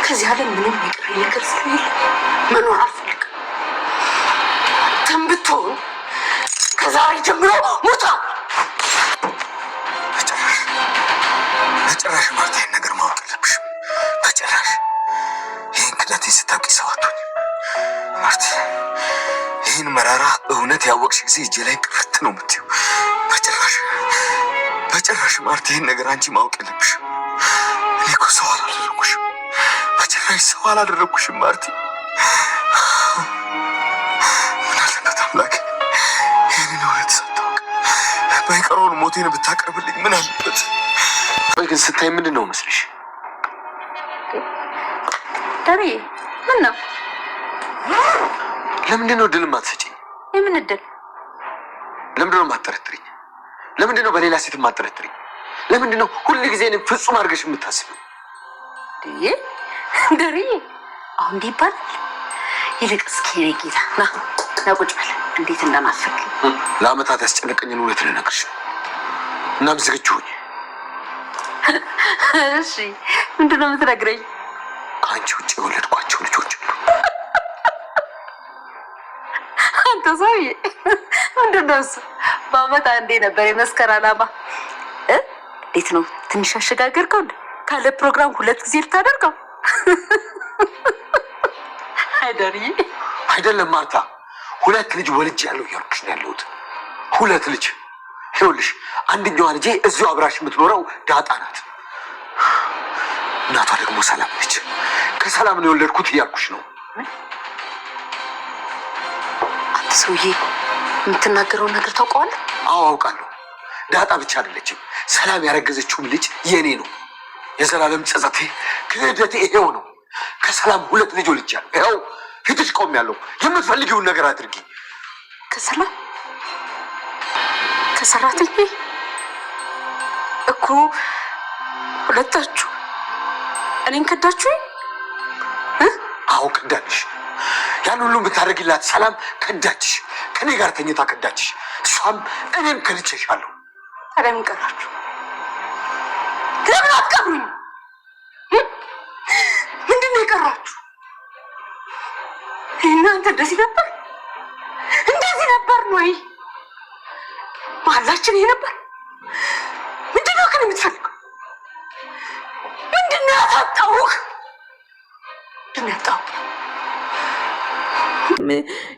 ከዚህ ዓለም ምንም ይቀር ነገር ስለሌለ መኖር አልፈልግም። ተንብቶን ከዛሬ ጀምሮ ሞታ በጭራሽ ማርታ ይህን ነገር ማወቅ የለብሽም። በጭራሽ ይህን ክደት ስታውቂ ሰው አትሆኝም ማርቲ። ይህን መራራ እውነት ያወቅሽ ጊዜ እጄ ላይ ቅርት ነው የምትይው። በጭራሽ ማርቲ ይህን ነገር አንቺ ማወቅ የለብሽም። እኔ እኮ ሰው አላደረኩሽም፣ በጭራሽ ሰው አላደረኩሽም ማርቲ። ምን አለበት አምላክ ይህንን እውነት ሳታውቅ ባይቀረውን ሞቴን ብታቀርብልኝ ምን አለበት? ወይ ግን ስታይ ምንድን ነው መስልሽ? ዳሪ ምን ነው? ለምንድን ነው ድል ማትሰጪኝ? የምን ድል? ለምንድን ነው ማትጠረጥሪኝ? ለምንድን ነው በሌላ ሴት ማትጠረጥሪኝ? ለምንድን ነው ሁሉ ጊዜ እኔን ፍጹም አድርገሽ የምታስቢው? ዳሪ አሁን እንዲህ ይባላል? ይልቅ እስኪ ጌታ ና ቁጭ በል። እንዴት እንደናፈቅ ለአመታት ያስጨነቀኝን እውነት ልነግርሽ ነው። እናም ዝግጁ ሁኚ። እሺ ምንድን ነው የምትነግረኝ? ከአንቺ ውጭ የወለድኳቸው ልጆች አሉ። አንተ ሰውዬ ምንድን ነው እሱ? በአመት አንዴ ነበር የመስከር አላማ። እንዴት ነው ትንሽ አሸጋገርከው? ካለ ፕሮግራም 2 ጊዜ ልታደርገው አይደሪ? አይደለም ማርታ፣ 2 ልጅ ወልጅ ያለው እያልኩሽ ነው ያለሁት። 2 ልጅ ይኸውልሽ፣ አንደኛዋ ልጄ እዚሁ አብራሽ የምትኖረው ዳጣ ናት። እናቷ ደግሞ ሰላም ነች። ከሰላም ነው የወለድኩት እያልኩሽ ነው። አንተ ሰውዬ የምትናገረውን ነገር ታውቀዋለህ? አዎ አውቃለሁ። ዳጣ ብቻ አይደለችም፣ ሰላም ያረገዘችውም ልጅ የኔ ነው። የዘላለም ጸጸቴ ክህደቴ ይሄው ነው። ከሰላም 2 ልጅ ወልጃለሁ። ይኸው ፊትሽ ቆሜያለሁ። የምትፈልጊውን ነገር አድርጊ። ከሰላም ከሰራተኛ እኮ ሁለታችሁ እኔን ከዳችሁ? አዎ ከዳንሽ። ያን ሁሉ ብታደርጊላት ሰላም ከዳችሽ። ከኔ ጋር ተኝታ ከዳችሽ። እሷም እኔም ከልቼሻለሁ። ታዲያ ምን ቀራችሁ? ለምን አትቀብሩኝ? ምንድን ነው የቀራችሁ? እናንተ እንደዚህ ነበር ወይ? ማላችን ይሄ ነበር? ምንድን ነው ግን የምትፈልገው? ምንድን ነው ያታጣውህ? ምንድን ነው ያጣውህ?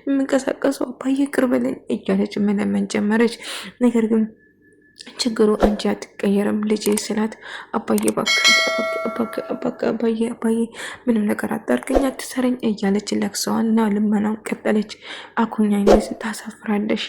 የምንቀሳቀሰው አባዬ ቅርብ በለኝ እያለች መለመን ጀመረች። ነገር ግን ችግሩ አንቺ አትቀየርም ልጄ ስላት፣ አባዬ አባዬ ምንም ነገር አታርገኝ፣ አትሰረኝ እያለች ለቅሰዋና ልመናውን ቀጠለች። አኩኛኝ ታሳፍራለሽ።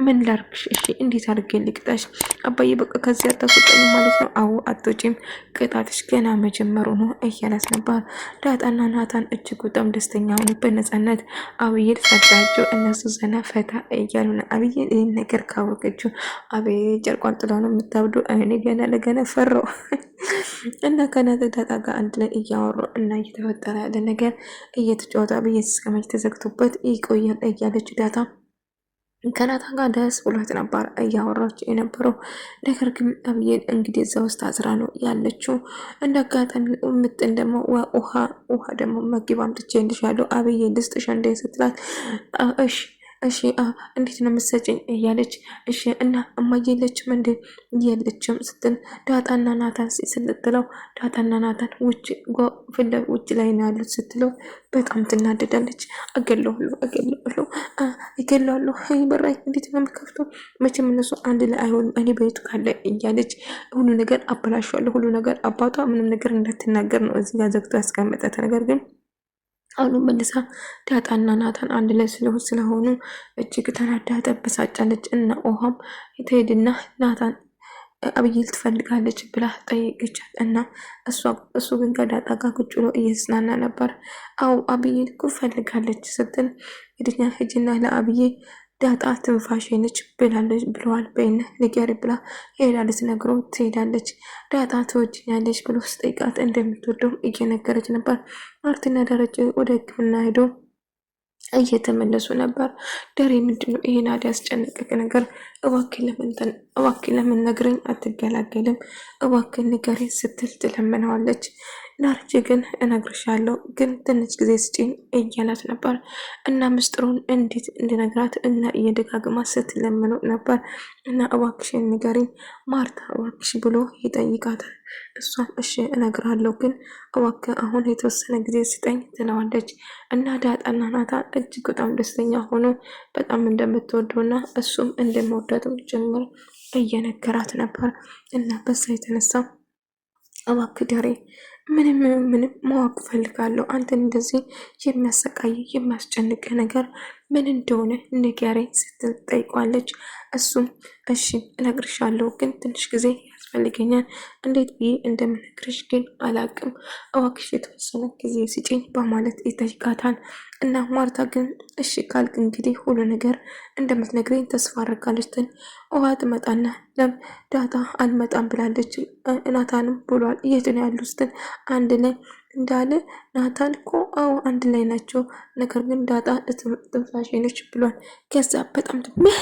ምን ላርግሽ? እሺ እንዴት አድርጌ ልቅጣሽ? አባዬ በቃ ከዚህ አታስወጣኝ ማለት ነው? አዎ አትወጪም፣ ቅጣትሽ ገና መጀመሩ ነው እያላት ነበር። ዳጣና ናታን እጅግ በጣም ደስተኛ ሆኑ። በነፃነት አብይል ሰጣቸው። እነሱ ዘና ፈታ እያሉ ነው። አብይል ይህን ነገር ካወቀችው አብይ ጨርቋን ጥላው ነው የምታብዱ። እኔ ገና ለገና ፈራው እና ከናተ ዳጣ ጋር አንድ ላይ እያወሩ እና እየተፈጠረ ያለ ነገር እየተጫወታ ብዬት እስከመች ተዘግቶበት ይቆያል እያለች ዳጣ ከናታ ጋር ደስ ብሏት ነበር እያወራች የነበረው። ነገር ግን አብዬን እንግዲህ እዛ ውስጥ አስራ ነው ያለችው። እንደ አጋጣሚ ምጥን ደግሞ ውሃ ደግሞ መግብ አምጥቼ እንድሻለሁ አብዬ ልስጥሽ እንደ ስትላት እሺ እንዴት ነው የምትሰጪኝ እያለች እሺ እና እማዬ የለችም እንዴ? የለችም ስትል ዳጣና ናታን ስትለው ዳጣና ናታን ውጭ ላይ ነው ያሉት ስትለው በጣም ትናደዳለች። እገለዋለሁ በራይ እንዴት ነው የምከፍተው? መቼም እነሱ አንድ ላይ አይሆንም እኔ በየቱ ካለ እያለች ሁሉ ነገር አበላሻለሁ። ሁሉ ነገር አባቷ ምንም ነገር እንዳትናገር ነው እዚህ ጋር ዘግቶ ያስቀመጠት። ነገር ግን አሁን መልሳ ዳጣና ናታን አንድ ላይ ስለሆኑ እጅግ ተናዳ ተበሳጫለች። እና ውሃም ትሄድና ናታን አብይል ትፈልጋለች ብላ ጠየቀቻት። እና እሱ ግን ከዳጣ ጋር ቁጭ ብሎ እየተዝናና ነበር። አው አብይል እኮ ፈልጋለች ስትል ሂጂና ለአብዬ ዳጣ ትንፋሽ ነች ብለዋል በይነ ንገሪ ብላ ሄዳለች። ነግሮ ትሄዳለች። ዳጣ ትወጂኛለች ብሎ ስጠይቃት እንደምትወደው እየነገረች ነበር። ማርቲና ደረጀ ወደ ሕክምና ሄዶ እየተመለሱ ነበር። ደሬ ምንድነው ይሄን አዲ ያስጨነቀቅ ነገር? እባክህ ለምን ነግረኝ አትገላገልም? እባክህ ንገረኝ ስትል ትለምነዋለች። ዳርቼ ግን እነግርሻለሁ ግን ትንሽ ጊዜ ስጪኝ እያላት ነበር። እና ምስጢሩን እንዴት እንድነግራት እና እየደጋግማ ስትለምነው ነበር። እና እባክሽን ንገሪኝ ማርታ እባክሽ ብሎ ይጠይቃታል። እሷም እሺ እነግራለሁ ግን እባክህ አሁን የተወሰነ ጊዜ ስጠኝ ትለዋለች። እና ዳጣና ናታን እጅግ በጣም ደስተኛ ሆኖ በጣም እንደምትወደውና እሱም እንደሚወዳትም ጭምር እየነገራት ነበር። እና በዛ የተነሳ እባክህ ዳሬ ምንም ማወቅ ፈልጋለሁ። አንተን እንደዚህ የሚያሰቃይ የሚያስጨንቅ ነገር ምን እንደሆነ ንገረኝ ስትል ጠይቋለች። እሱም እሺ እነግርሻለሁ ግን ትንሽ ጊዜ ያስፈልገኛል። እንዴት ብዬ እንደምነግርሽ ግን አላቅም። እባክሽ የተወሰነ ጊዜ ስጪኝ በማለት ይጠይቃታል። እና ማርታ ግን እሺ ካልክ እንግዲህ ሁሉ ነገር እንደምትነግረኝ ተስፋ አድርጋለች። ውሃ ትመጣና ዳጣ አልመጣም ብላለች። ናታንም ብሏል የት ነው ያሉ ስትል አንድ ላይ እንዳለ ናታን እኮ አዎ አንድ ላይ ናቸው፣ ነገር ግን ዳጣ ትንፋሽ ነች ብሏል። ከዛ በጣም ምን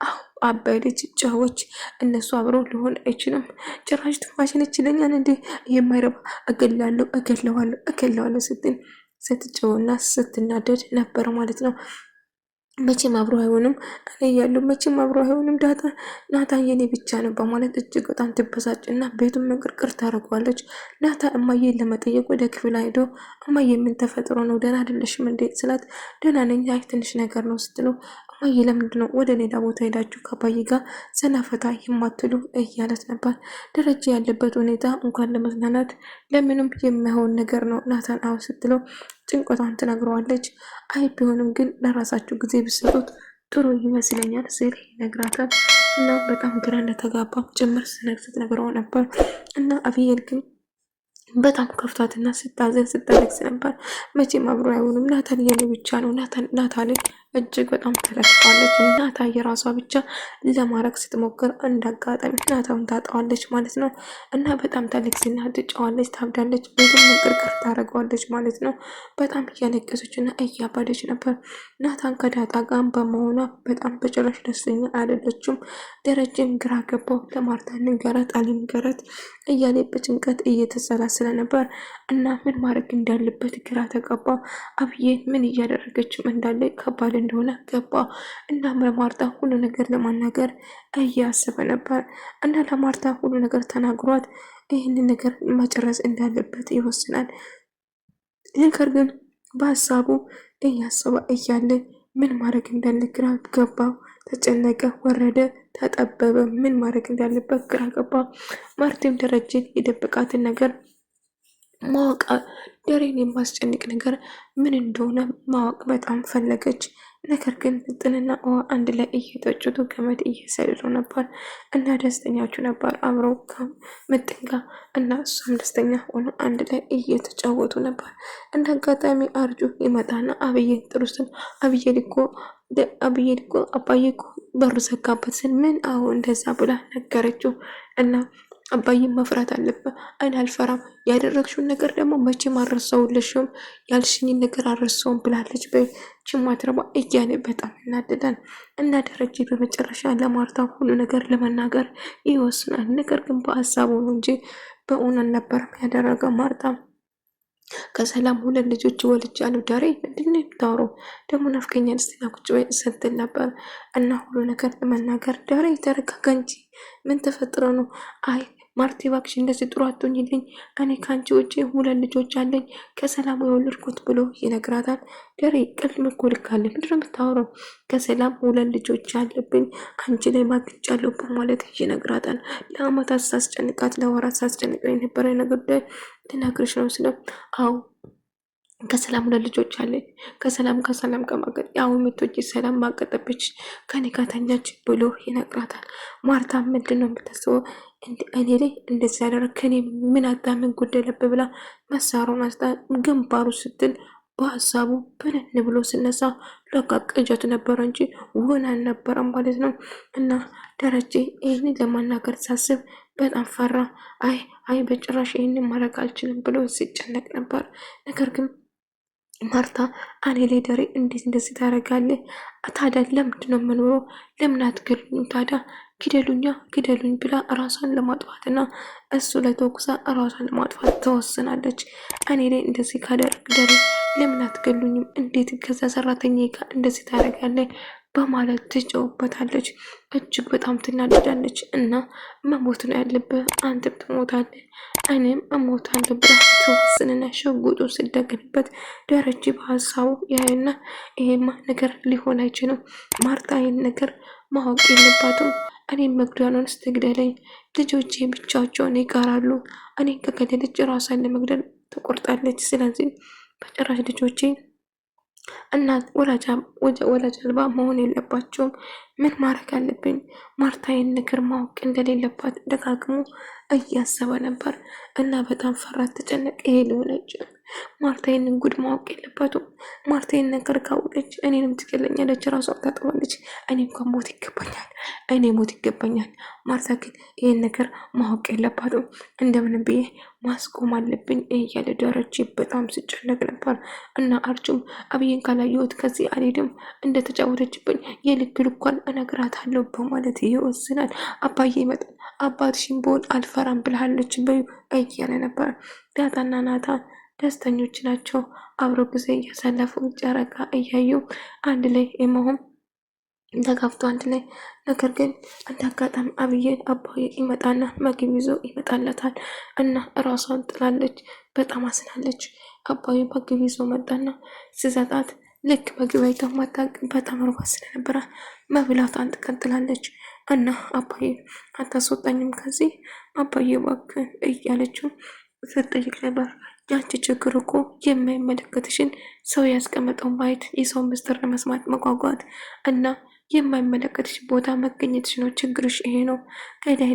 አሁ አበደች። ጫዎች እነሱ አብረው ሊሆን አይችልም። ጭራሽ ትንፋሽ ነች ይለኛል እንዴ የማይረባ እገለዋለሁ ስትል ስትጨውና ስትናደድ ነበር ማለት ነው። መቼም አብሮ አይሆንም እኔ እያለሁ መቼም አብሮ አይሆንም ናታ የኔ ብቻ ነው በማለት እጅግ በጣም ትበሳጭና ቤቱን መቅርቅር ታደርገዋለች። ናታ እማዬን ለመጠየቅ ወደ ክፍል ሄዶ እማዬ ምን ተፈጥሮ ነው ደህና አይደለሽም እንዴ ስላት ደህና ነኝ አይ ትንሽ ነገር ነው ስትለው እማዬ ለምንድን ነው ወደ ሌላ ቦታ ሄዳችሁ ከአባዬ ጋር ዘናፈታ የማትሉ እያለት ነበር። ደረጃ ያለበት ሁኔታ እንኳን ለመዝናናት ለምንም የማይሆን ነገር ነው ናታን አዎ ስትለው ጭንቀቷን ትነግረዋለች። አይ ቢሆንም ግን ለራሳችሁ ጊዜ ብሰጡት ጥሩ ይመስለኛል ሲል ይነግራታል። እና በጣም ግራ እንደተጋባ ጭምር ስትነግረው ነበር። እና አብየል ግን በጣም ከፍቷትና ስታዘን ስታለቅስ ነበር። መቼም አብሮ አይሆንም ናታን የኔ ብቻ ነው ናታንን እጅግ በጣም ተለቅፋለች። ናታ የራሷ ብቻ ለማድረግ ስትሞክር እንዳጋጣሚ ናታውን ታጣዋለች ማለት ነው። እና በጣም ታለቅስና ትጫዋለች፣ ታብዳለች፣ ቤቱን መቅርቅር ታደርገዋለች ማለት ነው። በጣም እያለቀሰች እና እያባደች ነበር። ናታን ከዳጣ ጋር በመሆኗ በጣም በጭራሽ ደስተኛ አይደለችም። ደረጀም ግራ ገባው። ለማርታ ንገረት አልንገረት እያለ በጭንቀት እየተሰላሰለ ነበር እና ምን ማድረግ እንዳለበት ግራ ተገባ። አብዬ ምን እያደረገችም እንዳለ ከባድ እንደሆነ ገባ። እና ለማርታ ሁሉ ነገር ለማናገር እያሰበ ነበር እና ለማርታ ሁሉ ነገር ተናግሯት ይህንን ነገር መጨረስ እንዳለበት ይወስናል። ነገር ግን በሀሳቡ እያሰበ እያለ ምን ማድረግ እንዳለ ግራ ገባው። ተጨነቀ፣ ወረደ፣ ተጠበበ። ምን ማድረግ እንዳለበት ግራ ገባ። ማርቴም ደረጀን የደበቃትን ነገር ማወቅ ደሬን የማስጨንቅ ነገር ምን እንደሆነ ማወቅ በጣም ፈለገች። ነገር ግን ምጥንና ውሃ አንድ ላይ እየጠጩት ገመድ እየሰልሉ ነበር እና ደስተኛችሁ ነበር አብረው ከምጥን ጋር እና እሷም ደስተኛ ሆኖ አንድ ላይ እየተጫወቱ ነበር። እንደ አጋጣሚ አርጁ ይመጣና አብዬን ጥሩስን አብዬ ልኮ አባዬ እኮ በሩ ዘጋበት ስል ምን አሁ እንደዛ ብላ ነገረችው። እና አባዬን መፍራት አለበት። እኔ አልፈራም፣ ያደረግሽውን ነገር ደግሞ መቼም አልረሳውልሽም፣ ያልሽኝን ነገር አልረሳውም ብላለች። በችማትረባ እያለ በጣም እናደዳል። እና ደረጀ በመጨረሻ ለማርታ ሁሉ ነገር ለመናገር ይወስናል። ነገር ግን በሀሳቡ ነው እንጂ በእውነት ነበረም ያደረገ። ማርታ ከሰላም ሁለት ልጆች ወልጃለሁ ዳሬ ምንድን ነው የምታወራው ደግሞ ናፍቀኛል ስትል ቁጭ በይ ስትል ነበር። እና ሁሉ ነገር ለመናገር ዳሬ ተረጋጋ እንጂ ምን ተፈጥሮ ነው? አይ ማርቲ እባክሽ እንደዚህ ጥሩ አትሆኝልኝ፣ እኔ ከአንቺ ውጪ ሁለት ልጆች አለኝ ከሰላም የወለድኩት ብሎ ይነግራታል። ዳሬ ቀልድ መኮልካለ ምንድን ነው የምታወራው? ከሰላም ሁለት ልጆች አለብኝ አንቺ ላይ ማግጫለሁ በማለት ይነግራታል። ለአመታት ሳስጨንቃት ለወራት ሳስጨንቀኝ የነበረ ነገር ልነግርሽ ነው ስለ አው ከሰላም ሁለት ልጆች አለኝ ከሰላም ከማቀጥ ያው ምቶች ሰላም ማቀጠበች ከኔ ጋር ተኛች ብሎ ይነግራታል። ማርታ ምንድን ነው የምታስበው? እኔ ላይ እንደዚህ ያደረግ ከኔ ምን አጣምን ጎደለብህ ብላ መሳሩን አስታ ግንባሩ ስትል በሀሳቡ ብንን ብሎ ስነሳ ለካ ቅዠት ነበረ እንጂ እውን አልነበረም ማለት ነው። እና ደረጀ ይህንን ለማናገር ሳስብ በጣም ፈራ። አይ በጭራሽ ይህንን ማድረግ አልችልም ብሎ ሲጨነቅ ነበር። ነገር ግን ማርታ እኔ ላይ ደሬ እንዴት እንደዚህ ታደርጋለህ? ታዲያ ለምንድን ነው የምኖረው? ለምን አትገሉኝም? ታዲያ ግደሉኝ ብላ ራሷን ለማጥፋትና እሱ ላይ ተኩሳ ራሷን ለማጥፋት ተወስናለች። እኔ ላይ እንደዚህ ካደረግ ለምን አትገሉኝም? እንዴት ከዛ ሰራተኛ ጋር እንደዚህ ታደርጋለህ? በማለት ትጨውበታለች። እጅግ በጣም ትናደዳለች። እና መሞት ነው ያለብህ፣ አንተም ትሞታለህ፣ እኔም እሞታለሁ ብላ ትወስንና ሽጉጡ ስደግንበት ደረጀ በሀሳቡ ያይና ይሄማ ነገር ሊሆን አይችልም፣ ማርታ ይህን ነገር ማወቅ የለባትም፣ እኔም መግደሏን ስትግደለኝ ልጆቼ ብቻቸውን ይቀራሉ፣ እኔ ከገደለች ራሷን ለመግደል ትቆርጣለች። ስለዚህ በጭራሽ ልጆቼ እናት ወላጅ አልባ መሆን የለባቸውም። ምን ማድረግ አለብኝ? ማርታዬን ነገር ማወቅ እንደሌለባት ደጋግሞ እያሰበ ነበር እና በጣም ፈራት፣ ተጨነቀ። ይሄ ሊሆነች ማርታዬን ጉድ ማወቅ የለባትም። ማርታዬን ነገር ካወቀች እኔንም ትገለኛለች፣ ራሷን ታጠፋለች። እኔ እንኳን ሞት ይገባኛል። ማርታ ግን ይህን ነገር ማወቅ የለባትም። እንደምን ብዬ ማስቆም አለብኝ እያለ ደረጀ በጣም ስጨነቅ ነበር እና አርጁም አብዬን ካላየሁት ከዚህ አልሄድም፣ እንደተጫወተችብኝ የልክ ልኳን እነግራታለሁ በማለት ይወስናል። አባዬ ይመጣል፣ አባትሽን ብሆን አልፈራም ብላለች በዩ እያለ ነበር። ዳጣና ናታን ደስተኞች ናቸው። አብረው ጊዜ እያሳለፉ ጨረቃ እያዩ አንድ ላይ የመሆን ተጋፍቶ አንድ ላይ። ነገር ግን እንደ አጋጣሚ አብዬ አባዬ ይመጣና ምግብ ይዞ ይመጣለታል እና እራሷን ጥላለች። በጣም አስናለች። አባዬ ምግብ ይዞ መጣና ሲሰጣት ልክ ምግብ አይተው ማታውቅ በጣም ርባ ስለነበረ መብላቷን ትቀጥላለች እና አባዬ አታስወጣኝም ከዚህ አባዬ እባክህ እያለችው ስትጠይቅ ነበር። ያንቺ ችግር እኮ የማይመለከትሽን ሰው ያስቀመጠው ማየት፣ የሰው ምስጢር ለመስማት መጓጓት እና የማይመለከትሽ ቦታ መገኘትሽ ነው ችግርሽ። ይሄ ነው ከላይ